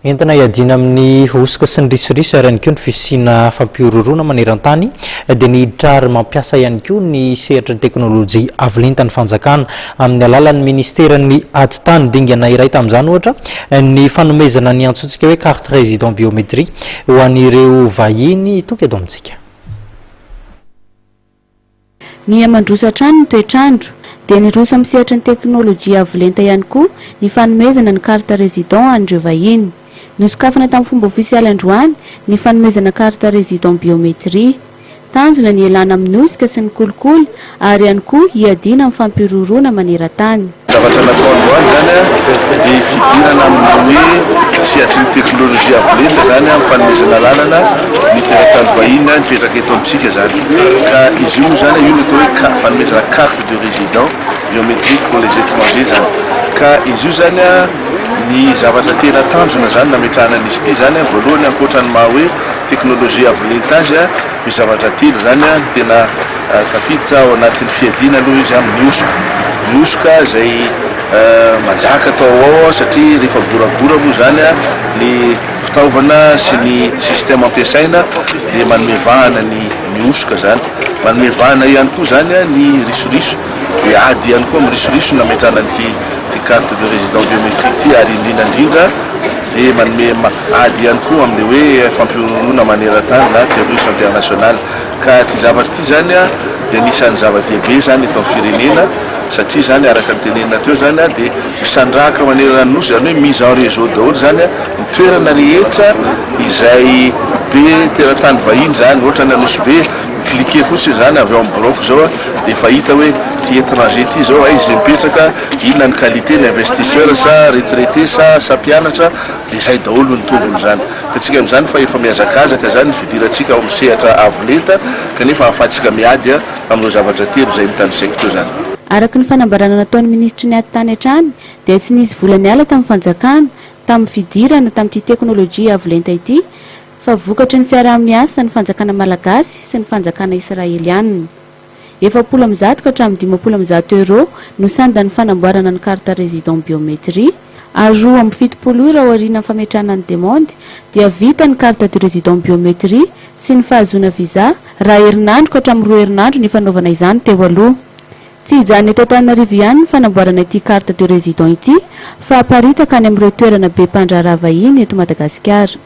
entina iadina amin'ny osika sy ny risirisa ary ihany koa ny fisina fampiororona maneran-tany dia nihiditra ary mampiasa ihany koa ny sehatra ny teknôlôjia avolenta ny fanjakana amin'ny alalan'ny ministeran'ny ady tany dingana iray tamin'izany ohatra ny fanomezana ny antsointsika hoe carte résident biométrique ho an'ireo vahiny tonga eto amintsika. Ny amandrosatrano ny toetrandro dia niroso amin'ny sehatra ny teknôlôjia avolenta ihany koa ny fanomezana ny carte résident an'ireo vahiny. Nosokafana tamin'ny fomba ofisialy androany ny fanomezana carte résident biométrie. Tanjona ny elana amin'ny osika sy ny kolikoly ary ihany koa hiadina amin'ny fampirorona maneran-tany. Zavatra natao androany zany dia fidirana amin'ny hoe sehatry ny teknôlôjia avolenta zany amin'ny fanomezana lalana ny teratany vahiny mipetraka eto amintsika zany. Ka izy io zany io natao hoe fanomezana carte de résident biométrique pour les étrangers zany. Ka izy io zany ny zavatra tena tanjona zany nametrahana an'izy ity zany voalohany ankoatrany maha hoe teknôlôjia avolenta azy misy zavatra telo zany tena tafiditra ao anatin'ny fiadina aloha izy amin'ny osika. Ny osika izay manjaka atao ao satria rehefa borabora moa zany ny fitaovana sy ny système ampiasaina dia manome vahana ny osika zany. Manome vahana ihany koa zany ny risoriso dia ady ihany koa amin'ny risoriso nametrahana an'ity carte de résident biométrique ity ary indrindra dia manome ady ihany koa amin'ny hoe fampiororona maneran-tany na terrorisme international. Ka ty zavatra ity zany dia anisan'ny zava-dehibe zany eto amin'ny firenena satria zany araka ny tenenina teo zany dia misandrahaka maneran'ny nosy zany hoe mise en réseau daholo zany ny toerana rehetra izay be teratany vahiny zany ohatra ny anosy be cliquer fotsiny zany avy ao amin'ny bloc zao dia fahita hoe ty étranger ty zao izy mipetraka inona ny qualité ny investisseur sa retraité sa mpianatra dia izay daholo ny tombony zany. Tatsika amin'izany fa efa miazakazaka zany ny fidirantsika ao amin'ny sehatra avolenta kanefa ahafahantsika miady amin'ireo zavatra telo izay nitanisaiko teo zany. Araka ny fanambarana nataon'ny ministry ny ady tany hatrany dia tsy nisy volany ala tamin'ny fanjakana tamin'ny fidirana tamin'ity teknôlôjia avolenta ity fa vokatry ny fiaraha-miasa ny fanjakana malagasy sy ny fanjakana israelianina. 700 ka hatramin'ny 500 euro no sandan'ny fanamboarana ny carte résident biométrie ary 7 ora aoriana amin'ny fametrahana ny demande dia vita ny carte de résident biométrie sy ny fahazoana visa raha herinandro ka hatramin'ny 2 herinandro ny fanaovana izany teo aloha. Tsy hijanona eto Antananarivo ihany ny fanamboarana ity carte de résident ity fa aparitaka any amin'ireo toerana be mpandraharaha vahiny eto Madagasikara.